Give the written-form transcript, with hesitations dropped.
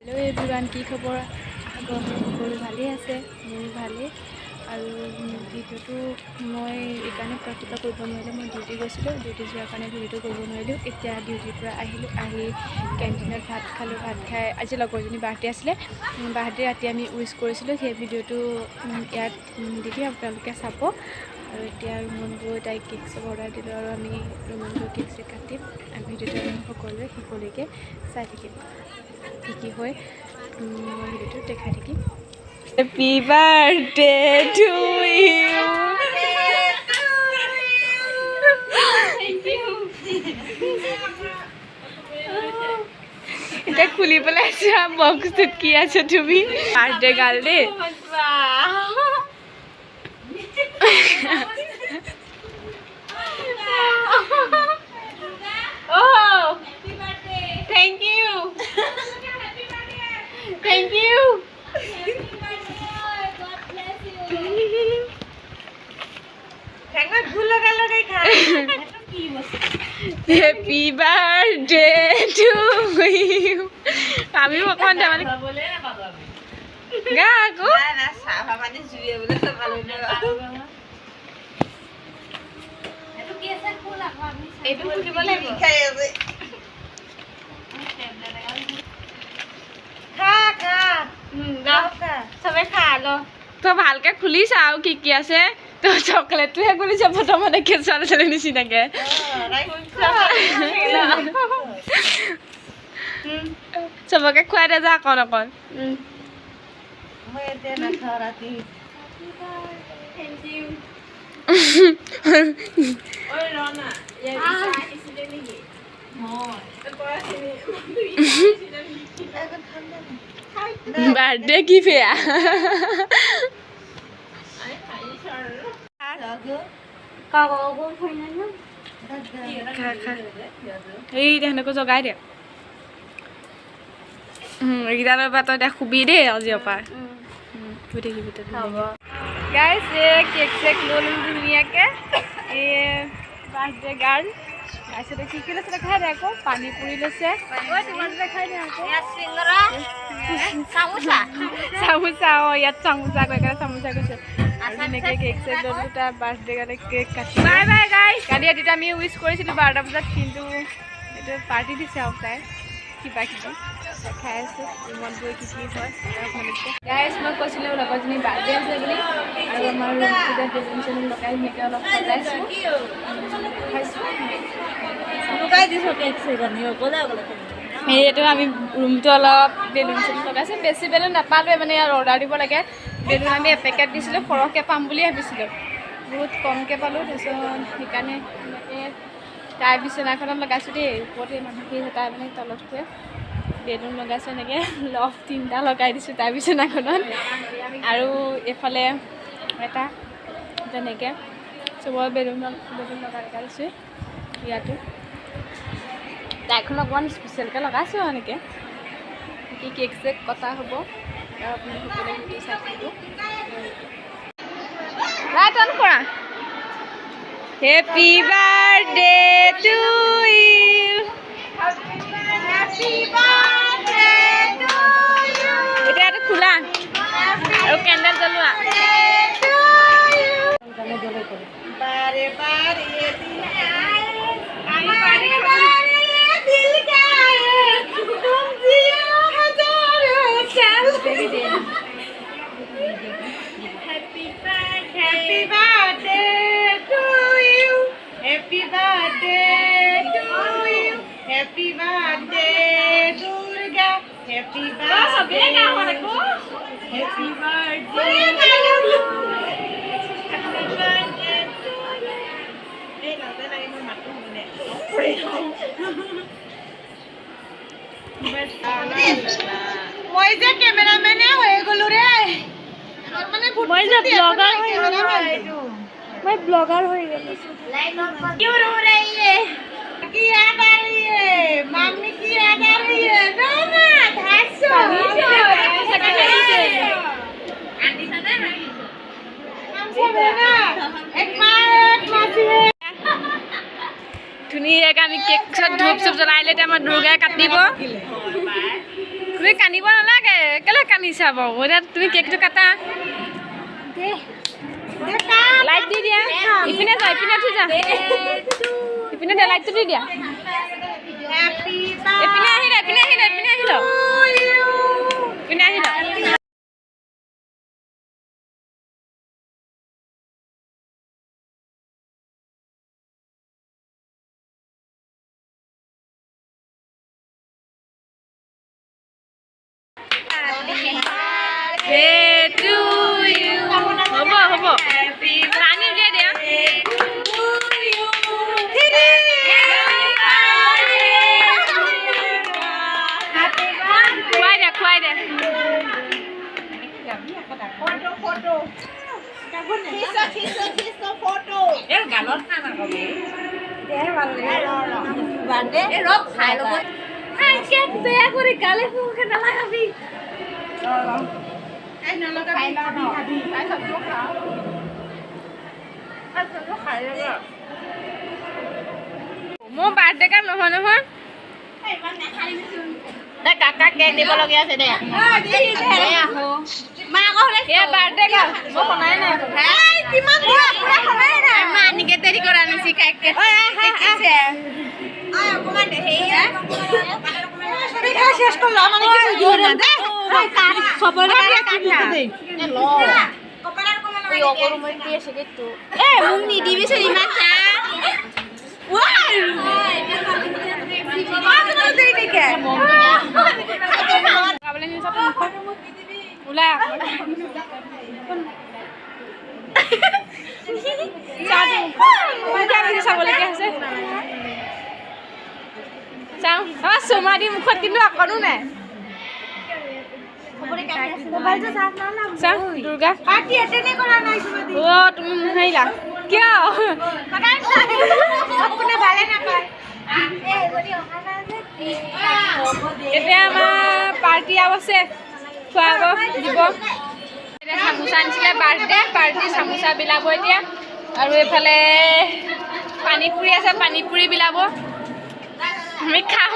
Hello everyone की खबर সকলো ভালেই আছে মোৰ ভালেই আৰু ভিডিওটো মই এইকাৰণে ৰাতিপুৱা কৰিব নোৱাৰিলোঁ মই ডিউটি গৈছিলোঁ ডিউটি যোৱাৰ কাৰণে ভিডিওটো কৰিব নোৱাৰিলোঁ এতিয়া ডিউটিৰ পৰা আহিলোঁ আহি কেণ্টিনত ভাত খালোঁ ভাত খাই আজি লগৰজনী বাৰ্থডে আছিলে বাৰ্থডে ৰাতি আমি উইচ কৰিছিলোঁ সেই ভিডিওটো ইয়াত দি দিম আপোনালোকে চাব আৰু এতিয়া ৰুমত গৈ তাইক কেক চেক অৰ্ডাৰ দিলোঁ আৰু আমি ৰুমত গৈ কেক চেক কাটিম আৰু ভিডিওটো আমি সকলোৱে শেষলৈকে চাই থাকিম কি হয় মই ভিডিওটো দেখাই থাকিম হ্যাপি বাৰ্থডে টু ইউ এটা খুলি পেলাই চোৱা বক্সটোত কি আছে তুমি বাৰ্থডে গাৰ্ল দেই Thank you. Happy birthday to you. Kami mau kemana mana? Gak aku. Itu boleh. চবে খা লো তো ভালকে খুলি চাও কি কি আছে তো চকলেটটোহে খুলিছে প্ৰথমতে কেঁচা ছোৱালী নিচিনাকে চবকে খুৱাই দে যা অকণ অকণ বাৰ্থডে কি ফেয়া এই সেনেকৈ জগাই দে এইকেইটালৈ পৰা তই এতিয়া শুবি দেই আজিৰ পৰা শুই থাকিবি গাইছ কেক চেক লৈ ধুনীয়াকৈ এই বাৰ্থডে গাৰ্ল তাৰপিছতে কি লৈছে দেখাই দে আকৌ পানী পুৰি লৈছে দেখাই দে আকৌ চামোচা অঁ ইয়াত চামোচা কৈ কাৰণে চামোচা কৈছে ধুনীয়াকৈ কেক চেক ল'লোঁ তাৰ বাৰ্থডে কাৰণে কেক কাটি বাই বাই গাইছ কালি ৰাতিটো আমি উইচ কৰিছিলোঁ 12টা বজাত কিন্তু এইটো পাৰ্টি দিছে আৰু তাই কিবা কিবি দেখাই আছোঁ ৰুমত গৈ কি কি হয় গাইছ মই কৈছিলোঁ লগৰজনী বাৰ্থডে আছে বুলি আৰু আমাৰ ৰুমটোতে বেলুন চেলুন লগাই ধুনীয়াকৈ অলপ সজাইছোঁ এইটো আমি ৰুমটো অলপ বেলুন চেলুন লগাইছোঁ বেছি বেলুন নাপালোৱে মানে ইয়াৰ অৰ্ডাৰ দিব লাগে বেলুন আমি এপেকেট দিছিলোঁ সৰহকৈ পাম বুলি ভাবিছিলোঁ বহুত কমকৈ পালোঁ তাৰপিছত সেইকাৰণে এনেকৈ তাই বিচনাখনত লগাইছোঁ দেই ওপৰতে মানুহখিনি তাই মানে তলত শুৱে বেলুন লগাইছোঁ এনেকৈ লফ 3টা লগাই দিছোঁ তাই বিচনাখনত আৰু এইফালে এটা তেনেকৈ চবৰে বেলুন লগাই দিছোঁ ইয়াতো তাইখন অকণমান স্পেচিয়েলকৈ লগাইছোঁ আৰু এনেকৈ কি কেক চেক কটা হ'ব আৰু আপুনি সকলোৱে ভিডিঅ' চাই থাকিব ৰাইট অন কৰা হেপী বাৰ্থডে টু ইউ এতিয়া এইটো খোলা আৰু কেণ্ডেল জ্বলোৱা বাৰে বাৰে Happy birthday, Durga. Happy birthday. Happy birthday. মই যে কেমেৰামেনে হৈ গলো ৰে মই যে ব্লগাৰ হৈ গলো মই ব্লগাৰ হৈ গলো क्यों रो रही है की याद आ रही है मम्मी की याद आ रही है नो मत हंसो आंटी सदा हम सब है ना एक माँ एक मासी है ধুনীয়াকৈ আমি কেক পিছত ধূপ চুপ জ্বলাই লৈ এতিয়া আমাৰ দুৰ্গাই কাটিব তুমি কান্দিব নালাগে কেলৈ কান্দিছা বাৰু এতিয়া তুমি কেকটো কাটা লাইট দি দিয়া ইপিনে যা ইপিনে উঠি যা ইপিনে দিয়া লাইটটো দি দিয়া এপিনে আহিল এপিনে আহিল এপিনে আহিল এপিনে আহিল হ'ব হ'ব পানী উলিয়াই দিয়া খুৱাই দে বেয়া কৰি গালে ফুকে নালাগাবি মোৰ বাৰ্থডে কাৰ্ড নহয় নহয় কাকা কেক দিবলগীয়া আছে দে বাৰ্থডে কাৰ্ড মই শুনাই নাই আনিকে দেৰি কৰা নিছি কেক শেষ করলো মানে কিছু দিও না দে সবরে কাটা কপালার কমলা ওই ওপর মই দিয়ে সেকে তো মুং নি দিবি সরি মাথা ওয়াই বাবা দেই দেখে কাবলে নি সব উলা চাদু কোনটা বেশি চাবলে কি আছে চাও আ সোমাদি মুখত কিন্তু আকনো নাই মোবাইলটো সাফ না না চাও দুর্গা পার্টি অ্যাটেন্ড করা নাই সোমাদি ও তুমি মুহাইলা কিয় কদাই আপনে ভালে না পায় এই বডি ওখানে এতিয়া আমাৰ পাৰ্টি আছে খুৱাব দিব এতিয়া সামোচা আনিছিলে বাৰ্থডে পাৰ্টি সামোচা বিলাব এতিয়া আৰু এফালে পানীপুৰি আছে পানীপুৰি বিলাব আমি খাম